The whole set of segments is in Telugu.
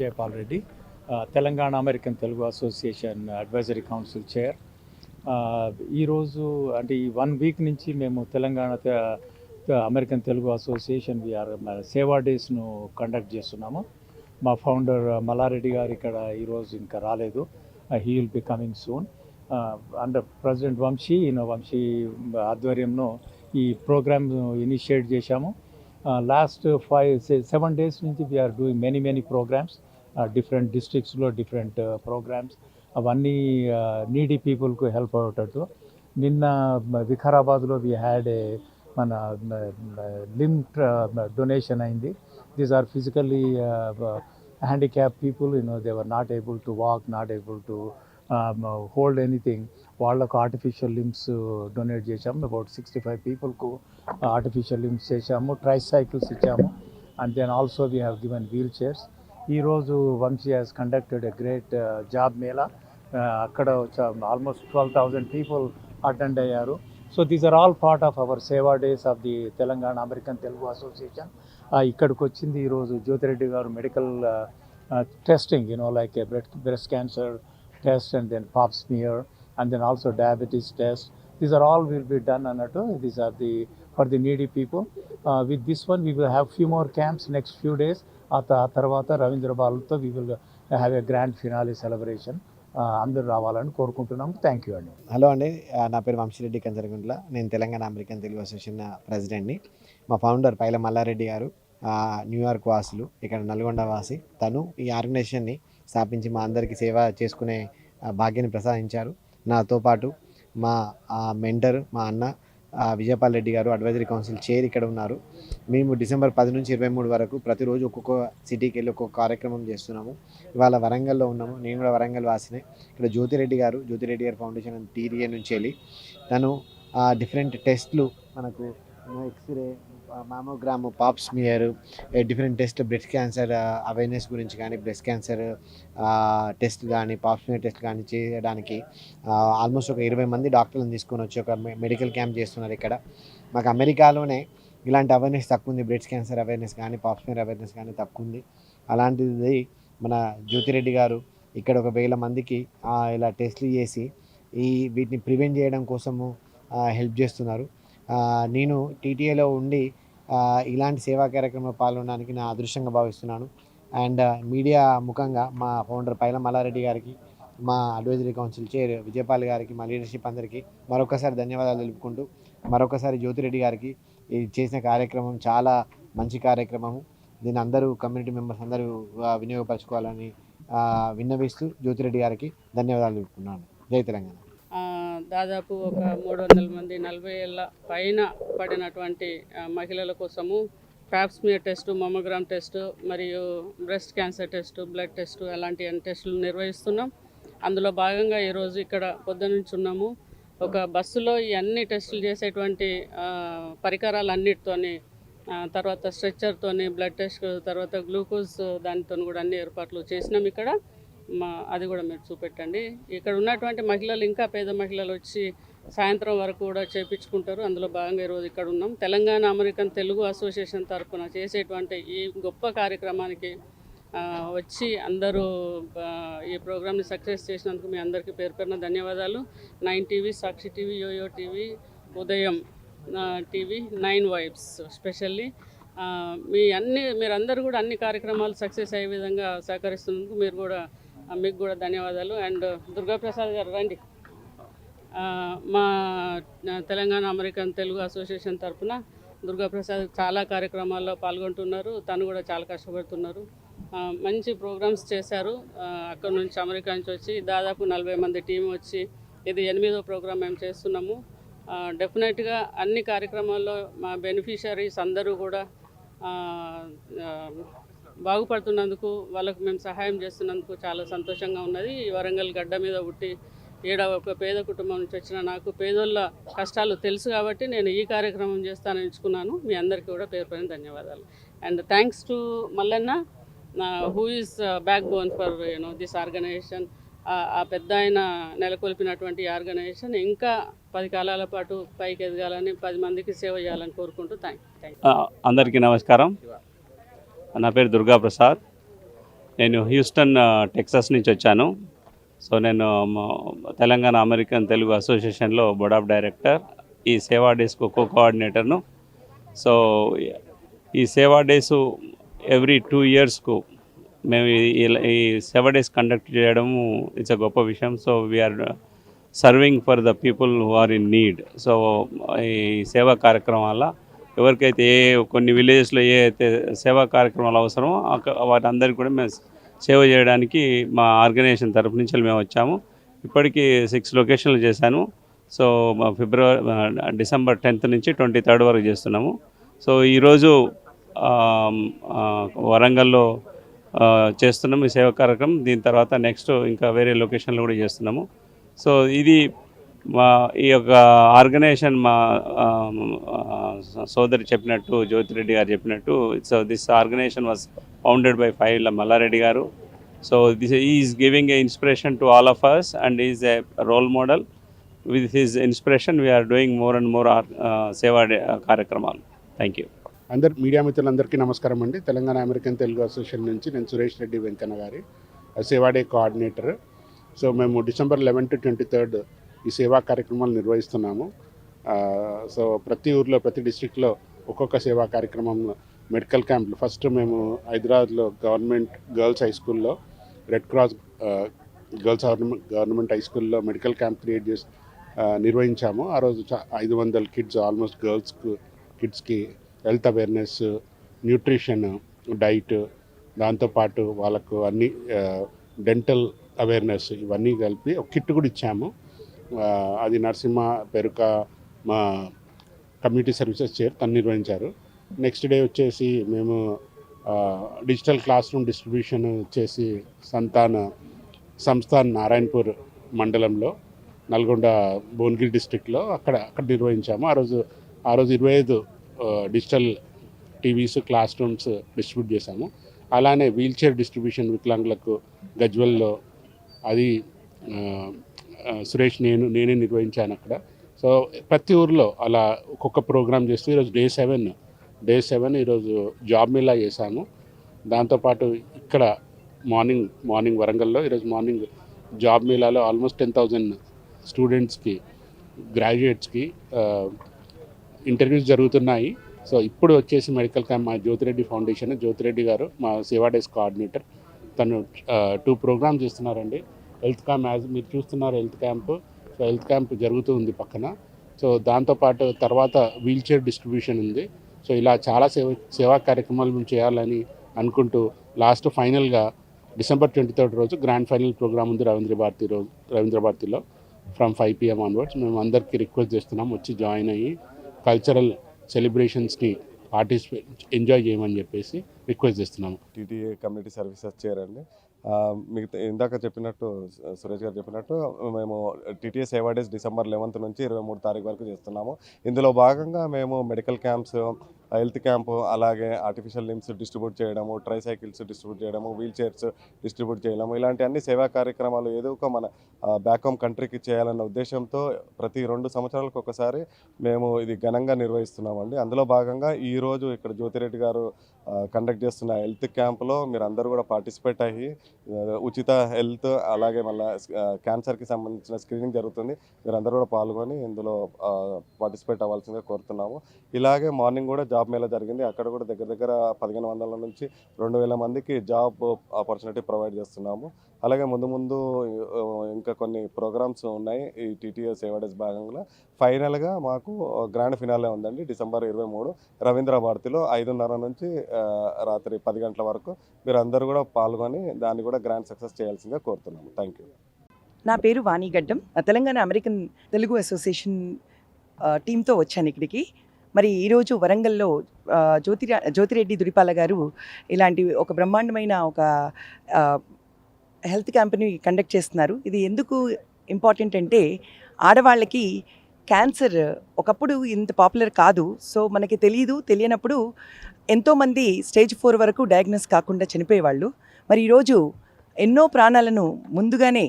Vijaypal Reddy, Telangana American Telugu association advisory council chair. ఈరోజు అంటే ఈ 1 వీక్ నుంచి మేము Telangana American Telugu association we are డేస్ను కండక్ట్ చేస్తున్నాము. మా ఫౌండర్ మల్లారెడ్డి గారు ఇక్కడ ఈరోజు ఇంకా రాలేదు. He will be coming soon. Under president Vamshi ఆధ్వర్యంలో ఈ ప్రోగ్రామ్ ఇనిషియేట్ చేశాము. లాస్ట్ 5-7 days నుంచి we're doing many programs different డిస్ట్రిక్ట్స్లో డిఫరెంట్ ప్రోగ్రామ్స్, అవన్నీ నీడీ పీపుల్కు హెల్ప్ అయ్యేటట్టు. నిన్న వికారాబాద్లో వీ హ్యాడ్ మన లిమ్ డొనేషన్ అయింది. These are physically handicap people, they were not able to walk, not able to hold anything. వాళ్ళకు ఆర్టిఫిషియల్ లిమ్స్ డొనేట్ చేశాము. అబౌట్ 65 పీపుల్కు ఆర్టిఫిషియల్ లిమ్స్ చేశాము. ట్రైసైకిల్స్ ఇచ్చాము. And then also we have given wheel chairs. ఈరోజు Vamshi has conducted a great job mela. అక్కడ ఆల్మోస్ట్ 12,000 పీపుల్ అటెండ్ అయ్యారు. So these are all part of our Seva days of the Telangana American Telugu association. ఇక్కడికి వచ్చింది ఈరోజు Jyothi Reddy garu medical testing, like breast cancer test and then pap smear and then also diabetes test. These are all will be done anattu. These are for the needy people. With this one we will have few more camps next few days. Tarvata Ravindra Balutho we will have a grand finale celebration. అందరూ రావాలని కోరుకుంటున్నాము. థ్యాంక్ యూ అండి. హలో అండి, నా పేరు వంశీరెడ్డి కంచరగుంట్ల. నేను తెలంగాణ అమెరికన్ తెలుగు అసోసియేషన్ ప్రెసిడెంట్ని. మా ఫౌండర్ పైల మల్లారెడ్డి గారు న్యూయార్క్ వాసులు, ఇక్కడ నల్గొండ వాసి. తను ఈ ఆర్గనైజేషన్ని స్థాపించి మా అందరికీ సేవ చేసుకునే భాగ్యాన్ని ప్రసాదించారు. నాతో పాటు మా మెంటర్ మా అన్న విజయపాల్ రెడ్డి గారు అడ్వైజరీ కౌన్సిల్ చైర్ ఇక్కడ ఉన్నారు. మేము డిసెంబర్ 10 నుంచి 23 వరకు ప్రతిరోజు ఒక్కొక్క సిటీకి వెళ్ళి ఒక్కొక్క కార్యక్రమం చేస్తున్నాము. ఇవాళ వరంగల్లో ఉన్నాము. నేను కూడా వరంగల్ వాసినే. ఇక్కడ జ్యోతిరెడ్డి గారు ఫౌండేషన్ అండ్ టీరియే నుంచి వెళ్ళి తను డిఫరెంట్ టెస్ట్లు మనకు x-ray, mammogram, pap smear, different test, breast cancer awareness గురించి కానీ, బ్రెస్ట్ క్యాన్సర్ టెస్ట్ కానీ, పాప్ స్మియర్ టెస్ట్ కానీ చేయడానికి ఆల్మోస్ట్ ఒక 20 మంది డాక్టర్లను తీసుకొని వచ్చి ఒక మెడికల్ క్యాంప్ చేస్తున్నారు ఇక్కడ. మాకు అమెరికాలోనే ఇలాంటి అవేర్నెస్ తక్కువ ఉంది. బ్రెస్ట్ క్యాన్సర్ అవేర్నెస్ కానీ, పాప్ స్మియర్ అవేర్నెస్ కానీ తక్కువ ఉంది. అలాంటిది మన జ్యోతిరెడ్డి గారు ఇక్కడ ఒక 1000 మందికి ఇలా టెస్ట్లు చేసి వీటిని ప్రివెంట్ చేయడం కోసము హెల్ప్ చేస్తున్నారు. నేను టీటీఏలో ఉండి ఇలాంటి సేవా కార్యక్రమంలో పాల్గొనడానికి నా అదృష్టంగా భావిస్తున్నాను. అండ్ మీడియా ముఖంగా మా ఫౌండర్ పైల మల్లారెడ్డి గారికి, మా అడ్వైజరీ కౌన్సిల్ చైర్ విజయపాల్ గారికి, మా లీడర్షిప్ అందరికీ మరొకసారి ధన్యవాదాలు తెలుపుకుంటూ, మరొకసారి జ్యోతిరెడ్డి గారికి చేసిన కార్యక్రమం చాలా మంచి కార్యక్రమము. దీన్ని అందరూ కమ్యూనిటీ మెంబర్స్ అందరూ వినియోగపరచుకోవాలని విన్నవిస్తూ జ్యోతిరెడ్డి గారికి ధన్యవాదాలు తెలుపుకున్నాను. జై తెలంగాణ. దాదాపు ఒక 300 మంది 40 ఏళ్ళ పైన పడినటువంటి మహిళల కోసము pop smear test, mammogram test మరియు breast cancer test, blood test అలాంటి టెస్టులు నిర్వహిస్తున్నాం. అందులో భాగంగా ఈరోజు ఇక్కడ పొద్దునుంచి ఉన్నాము. ఒక బస్సులో ఈ అన్ని టెస్టులు చేసేటువంటి పరికరాలన్నిటితోని, తర్వాత స్ట్రెచ్చర్తోని, బ్లడ్ టెస్ట్, తర్వాత గ్లూకోజ్ దానితో కూడా అన్ని ఏర్పాట్లు చేసినాం ఇక్కడ. అది కూడా మీరు చూపెట్టండి. ఇక్కడ ఉన్నటువంటి మహిళలు, ఇంకా పేద మహిళలు వచ్చి సాయంత్రం వరకు కూడా చేయించుకుంటారు. అందులో భాగంగా ఈరోజు ఇక్కడ ఉన్నాం. తెలంగాణ అమెరికన్ తెలుగు అసోసియేషన్ తరఫున చేసేటువంటి ఈ గొప్ప కార్యక్రమానికి వచ్చి అందరూ ఈ ప్రోగ్రామ్ని సక్సెస్ చేసినందుకు మీ అందరికీ పేరు పేరున ధన్యవాదాలు. 9 టీవీ, సాక్షి టీవీ, యోయో టీవీ, ఉదయం టీవీ, 9 వైబ్స్ స్పెషల్లీ మీరందరూ కూడా అన్ని కార్యక్రమాలు సక్సెస్ అయ్యే విధంగా సహకరిస్తున్నందుకు మీకు కూడా ధన్యవాదాలు. అండ్ దుర్గాప్రసాద్ గారు రండి. మా తెలంగాణ అమెరికన్ తెలుగు అసోసియేషన్ తరఫున దుర్గాప్రసాద్ చాలా కార్యక్రమాల్లో పాల్గొంటున్నారు. తను కూడా చాలా కష్టపడుతున్నారు. మంచి ప్రోగ్రామ్స్ చేశారు. అక్కడ నుంచి అమెరికా నుంచి వచ్చి దాదాపు 40 మంది టీం వచ్చి ఇది 8వ ప్రోగ్రామ్ మేము చేస్తున్నాము. డెఫినెట్గా అన్ని కార్యక్రమాల్లో మా బెనిఫిషరీస్ అందరూ కూడా బాగుపడుతున్నందుకు, వాళ్ళకు మేము సహాయం చేస్తున్నందుకు చాలా సంతోషంగా ఉన్నది. ఈ వరంగల్ గడ్డ మీద పుట్టి ఒక పేద కుటుంబం నుంచి వచ్చిన నాకు పేదోళ్ళ కష్టాలు తెలుసు కాబట్టి నేను ఈ కార్యక్రమం చేస్తానని ఎంచుకున్నాను. మీ అందరికీ కూడా పేరు పైన ధన్యవాదాలు. And thanks to Mallanna who is backbone for this organization. ఆ పెద్ద ఆయన నెలకొల్పినటువంటి ఆర్గనైజేషన్ ఇంకా 10 కాలాల పాటు పైకి ఎదగాలని, 10 మందికి సేవ చేయాలని కోరుకుంటూ థ్యాంక్ యూ. అందరికీ నమస్కారం. నా పేరు దుర్గాప్రసాద్. నేను హ్యూస్టన్ టెక్సాస్ నుంచి వచ్చాను. సో నేను తెలంగాణ అమెరికన్ తెలుగు అసోసియేషన్లో బోర్డ్ ఆఫ్ డైరెక్టర్, ఈ సేవా డేస్కు కోఆర్డినేటర్ను. సో ఈ సేవా డేస్ ఎవ్రీ 2 ఇయర్స్కు మేము ఈ సేవా డేస్ కండక్ట్ చేయడము ఇట్స్ అ గొప్ప విషయం. So we are serving for the people who are in need. So ఈ సేవా కార్యక్రమం వల్ల ఎవరికైతే కొన్ని విలేజెస్లో ఏ అయితే సేవా కార్యక్రమాలు అవసరమో వాటి అందరికీ కూడా మేము సేవ చేయడానికి మా ఆర్గనైజేషన్ తరఫు నుంచి మేము వచ్చాము. ఇప్పటికీ 6 లొకేషన్లు చేశాను. సో డిసెంబర్ 10th నుంచి 23rd వరకు చేస్తున్నాము. సో ఈరోజు వరంగల్లో చేస్తున్నాము ఈ సేవా కార్యక్రమం. దీని తర్వాత నెక్స్ట్ ఇంకా వేరే లొకేషన్లో కూడా చేస్తున్నాము. సో ఇది మా ఈ యొక్క ఆర్గనైజేషన్ మా సోదరి చెప్పినట్టు, జ్యోతిరెడ్డి గారు చెప్పినట్టు, so this organization was founded by Paila Mallareddy గారు. So this is giving a inspiration to all of us and is a role model. With his inspiration we're doing more and more సేవా కార్యక్రమాలు. Thank you. మీడియా మిత్రులందరికీ నమస్కారం అండి. తెలంగాణ అమెరికన్ తెలుగు అసోసియేషన్ నుంచి నేను సురేష్ రెడ్డి వెంకన్న గారి సేవా డే కోఆర్డినేటర్. సో మేము డిసెంబర్ 11 to 23 ఈ సేవా కార్యక్రమాలు నిర్వహిస్తున్నాము. సో ప్రతి ఊర్లో, ప్రతి డిస్ట్రిక్ట్లో ఒక్కొక్క సేవా కార్యక్రమం, మెడికల్ క్యాంపులు. ఫస్ట్ మేము హైదరాబాద్లో గవర్నమెంట్ గర్ల్స్ హై స్కూల్లో, red cross girls government high స్కూల్లో మెడికల్ క్యాంప్ క్రియేట్ చేసి నిర్వహించాము. ఆ రోజు 500 కిడ్స్, ఆల్మోస్ట్ కిడ్స్కి హెల్త్ అవేర్నెస్, న్యూట్రిషన్, డైట్, దాంతోపాటు వాళ్ళకు అన్ని డెంటల్ అవేర్నెస్ ఇవన్నీ కలిపి ఒక కిట్ కూడా ఇచ్చాము. అది నరసింహ పెరుక మా కమ్యూనిటీ సర్వీసెస్ చైర్ తను నిర్వహించారు. నెక్స్ట్ డే వచ్చేసి మేము డిజిటల్ క్లాస్ రూమ్ డిస్ట్రిబ్యూషన్ చేసి సంస్థాన్ నారాయణపూర్ మండలంలో, నల్గొండ భువనగిరి డిస్ట్రిక్ట్లో అక్కడ నిర్వహించాము. ఆ రోజు 25 digital TVs, class rooms distribute చేశాము. అలానే వీల్ చైర్ డిస్ట్రిబ్యూషన్ వికలాంగులకు గజ్వెల్లో అది సురేష్ నేనే నిర్వహించాను అక్కడ. సో ప్రతి ఊర్లో అలా ఒక్కొక్క ప్రోగ్రామ్ చేస్తూ ఈరోజు డే 7 ఈరోజు జాబ్ మేళా చేశాము. దాంతోపాటు ఇక్కడ మార్నింగ్ వరంగల్లో ఈరోజు మార్నింగ్ జాబ్ మేళాలో ఆల్మోస్ట్ 10,000 స్టూడెంట్స్కి, గ్రాడ్యుయేట్స్కి ఇంటర్వ్యూస్ జరుగుతున్నాయి. సో ఇప్పుడు వచ్చేసి మెడికల్ క్యాంప్ మా జ్యోతిరెడ్డి ఫౌండేషన్, జ్యోతిరెడ్డి గారు మా సేవా డేస్ కోఆర్డినేటర్, తను 2 ప్రోగ్రామ్స్ చేస్తున్నారండి. హెల్త్ క్యాంప్, యాజ్ మీరు చూస్తున్నారు health camp. So health camp జరుగుతూ ఉంది పక్కన. సో దాంతోపాటు తర్వాత వీల్ చైర్ డిస్ట్రిబ్యూషన్ ఉంది. సో ఇలా చాలా సేవా కార్యక్రమాలు మేము చేయాలని అనుకుంటూ లాస్ట్ ఫైనల్గా డిసెంబర్ 23rd రోజు గ్రాండ్ ఫైనల్ ప్రోగ్రామ్ ఉంది రవీంద్ర భారతిలో ఫ్రమ్ 5 PM ఆన్వర్డ్స్. మేము అందరికీ రిక్వెస్ట్ చేస్తున్నాం వచ్చి జాయిన్ అయ్యి కల్చరల్ సెలబ్రేషన్స్ని ఎంజాయ్ చేయమని చెప్పేసి రిక్వెస్ట్ చేస్తున్నాము. టీటీఏ కమ్యూనిటీ సర్వీసెస్ చైర్ అండి. మిగతా ఇందాక చెప్పినట్టు, సురేష్ గారు చెప్పినట్టు, మేము టీటీఏ సేవా డేస్ డిసెంబర్ 11 నుంచి 23 తారీఖు వరకు చేస్తున్నాము. ఇందులో భాగంగా మేము మెడికల్ క్యాంప్స్, హెల్త్ క్యాంపు, అలాగే ఆర్టిఫిషియల్ లిమ్స్ డిస్ట్రిబ్యూట్ చేయడము, ట్రైసైకిల్స్ డిస్ట్రిబ్యూట్ చేయడము, వీల్ చైర్స్ డిస్ట్రిబ్యూట్ చేయడము, ఇలాంటి అన్ని సేవా కార్యక్రమాలు ఏదో ఒక మన బ్యాక్ హోమ్ కంట్రీకి చేయాలన్న ఉద్దేశంతో ప్రతి 2 సంవత్సరాలకు ఒకసారి మేము ఇది ఘనంగా నిర్వహిస్తున్నామండి. అందులో భాగంగా ఈరోజు ఇక్కడ జ్యోతిరెడ్డి గారు కండక్ట్ చేస్తున్న హెల్త్ క్యాంపులో మీరు అందరూ కూడా పార్టిసిపేట్ అయ్యి ఉచిత హెల్త్, అలాగే మళ్ళీ క్యాన్సర్కి సంబంధించిన స్క్రీనింగ్ జరుగుతుంది. మీరు అందరూ కూడా పాల్గొని ఇందులో పార్టిసిపేట్ అవ్వాల్సిందిగా కోరుతున్నాము. ఇలాగే మార్నింగ్ కూడా జాబ్ మేళా జరిగింది. అక్కడ కూడా దగ్గర 1500 నుంచి 2000 మందికి జాబ్ ఆపర్చునిటీ ప్రొవైడ్ చేస్తున్నాము. అలాగే ముందు ఇంకా కొన్ని ప్రోగ్రామ్స్ ఉన్నాయి ఈ టీటీఏ సేవా డేస్ భాగంగా. ఫైనల్గా మాకు గ్రాండ్ ఫినాలే ఉందండి డిసెంబర్ 23 రవీంద్ర భారతిలో 5:30 నుంచి రాత్రి 10 గంటల వరకు. మీరు అందరూ కూడా పాల్గొని దాన్ని కూడా గ్రాండ్ సక్సెస్ చేయాల్సిందిగా కోరుతున్నాము. Thank you. నా పేరు వాణిగడ్డం. తెలంగాణ అమెరికన్ తెలుగు అసోసియేషన్ టీంతో వచ్చాను ఇక్కడికి. మరి ఈరోజు వరంగల్లో జ్యోతిరెడ్డి దురిపాల గారు ఇలాంటి ఒక బ్రహ్మాండమైన ఒక హెల్త్ క్యాంప్ని కండక్ట్ చేస్తున్నారు. ఇది ఎందుకు ఇంపార్టెంట్ అంటే, ఆడవాళ్ళకి క్యాన్సర్ ఒకప్పుడు ఇంత పాపులర్ కాదు. సో మనకి తెలియనప్పుడు ఎంతోమంది స్టేజ్ 4 వరకు డయాగ్నోస్ కాకుండా చనిపోయేవాళ్ళు. మరి ఈరోజు ఎన్నో ప్రాణాలను ముందుగానే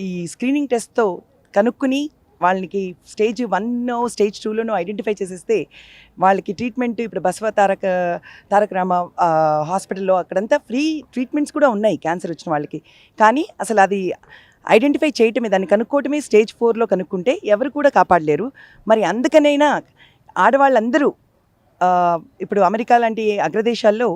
ఈ స్క్రీనింగ్ టెస్ట్తో కనుక్కుని వాళ్ళకి స్టేజ్ 1 స్టేజ్ 2లోనూ ఐడెంటిఫై చేసేస్తే వాళ్ళకి ట్రీట్మెంట్ ఇప్పుడు తారక రామ హాస్పిటల్లో అక్కడంతా ఫ్రీ ట్రీట్మెంట్స్ కూడా ఉన్నాయి క్యాన్సర్ వచ్చిన వాళ్ళకి. కానీ అసలు అది ఐడెంటిఫై చేయటమే, దాన్ని కనుక్కోవటమే స్టేజ్ 4లో కనుక్కుంటే ఎవరు కూడా కాపాడలేరు. మరి అందుకనైనా ఆడవాళ్ళందరూ ఇప్పుడు అమెరికా లాంటి అగ్రదేశాల్లో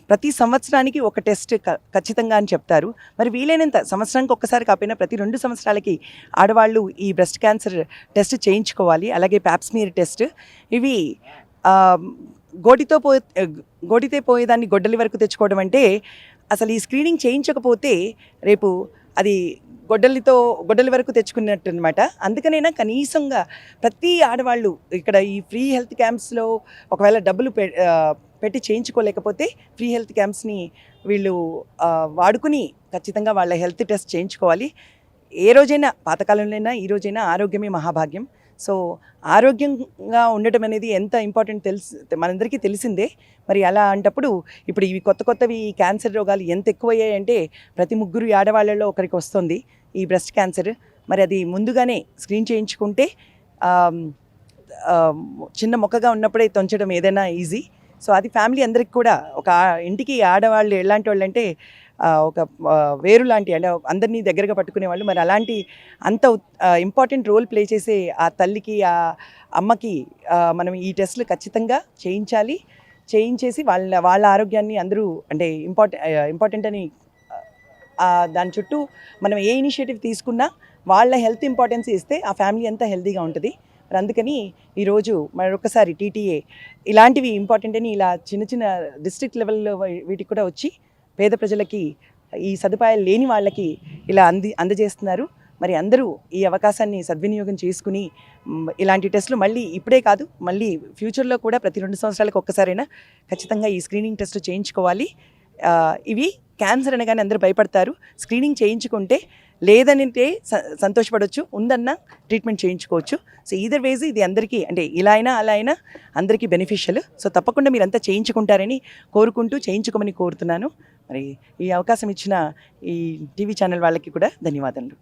ప్రతి సంవత్సరానికి ఒక టెస్ట్ ఖచ్చితంగా అని చెప్తారు. మరి వీలైనంత సంవత్సరానికి ఒక్కసారి కాకపోయినా ప్రతి 2 సంవత్సరాలకి ఆడవాళ్ళు ఈ బ్రెస్ట్ క్యాన్సర్ టెస్ట్ చేయించుకోవాలి. అలాగే ప్యాప్స్మియర్ టెస్ట్. ఇవి గోటితే పోయేదాన్ని గొడ్డలి వరకు తెచ్చుకోవడం అంటే అసలు ఈ స్క్రీనింగ్ చేయించకపోతే రేపు అది గొడ్డలి వరకు తెచ్చుకున్నట్టు అనమాట. అందుకనైనా కనీసంగా ప్రతి ఆడవాళ్ళు ఇక్కడ ఈ ఫ్రీ హెల్త్ క్యాంప్స్లో ఒకవేళ డబ్బులు పెట్టి చేయించుకోలేకపోతే ఫ్రీ హెల్త్ క్యాంప్స్ని వీళ్ళు వాడుకుని ఖచ్చితంగా వాళ్ళ హెల్త్ టెస్ట్ చేయించుకోవాలి. ఏ రోజైనా, పాతకాలంలోనైనా ఈ రోజైనా ఆరోగ్యమే మహాభాగ్యం. సో ఆరోగ్యంగా ఉండటం అనేది ఎంత ఇంపార్టెంట్ మనందరికీ తెలిసిందే. మరి అలా అంటప్పుడు ఇప్పుడు ఇవి కొత్తవి క్యాన్సర్ రోగాలు ఎంత ఎక్కువయ్యాయంటే ప్రతి 3 ఆడవాళ్ళలో ఒకరికి వస్తుంది ఈ బ్రెస్ట్ క్యాన్సర్. మరి అది ముందుగానే స్క్రీన్ చేయించుకుంటే చిన్న మొక్కగా ఉన్నప్పుడే తొంచడం ఏదైనా ఈజీ. సో అది ఫ్యామిలీ అందరికి కూడా, ఒక ఇంటికి ఆడవాళ్ళు ఎలాంటి వాళ్ళు అంటే ఒక వేరు లాంటి, అంటే అందరినీ దగ్గరగా పట్టుకునే వాళ్ళు. మరి అలాంటి అంత ఇంపార్టెంట్ రోల్ ప్లే చేసే ఆ తల్లికి, ఆ అమ్మకి మనం ఈ టెస్టులు ఖచ్చితంగా చేయించేసి వాళ్ళ ఆరోగ్యాన్ని అందరూ అంటే ఇంపార్టెంట్ అని దాని చుట్టూ మనం ఏ ఇనిషియేటివ్ తీసుకున్నా వాళ్ళ హెల్త్ ఇంపార్టెన్స్ ఇస్తే ఆ ఫ్యామిలీ అంతా హెల్తీగా ఉంటుంది. మరి అందుకని ఈరోజు మరొకసారి టీటీఏ ఇలాంటివి ఇంపార్టెంట్ అని ఇలా చిన్న డిస్ట్రిక్ట్ లెవెల్లో వీటికి కూడా వచ్చి పేద ప్రజలకి, ఈ సదుపాయాలు లేని వాళ్ళకి ఇలా అందజేస్తున్నారు. మరి అందరూ ఈ అవకాశాన్ని సద్వినియోగం చేసుకుని ఇలాంటి టెస్టులు మళ్ళీ ఇప్పుడే కాదు, మళ్ళీ ఫ్యూచర్లో కూడా ప్రతి 2 సంవత్సరాలకు ఒక్కసారైనా ఖచ్చితంగా ఈ స్క్రీనింగ్ టెస్ట్ చేయించుకోవాలి. ఇవి క్యాన్సర్ అనగానే అందరూ భయపడతారు. స్క్రీనింగ్ చేయించుకుంటే లేదనంటే సంతోషపడవచ్చు, ఉందన్న ట్రీట్మెంట్ చేయించుకోవచ్చు. సో ఈదర్ వేస్ ఇది అందరికీ, అంటే ఇలా అయినా అలా అయినా అందరికీ బెనిఫిషియల్. సో తప్పకుండా మీరంతా చేయించుకుంటారని కోరుకుంటూ చేయించుకోమని కోరుతున్నాను. మరి ఈ అవకాశం ఇచ్చిన ఈ టీవీ ఛానల్ వాళ్ళకి కూడా ధన్యవాదాలు.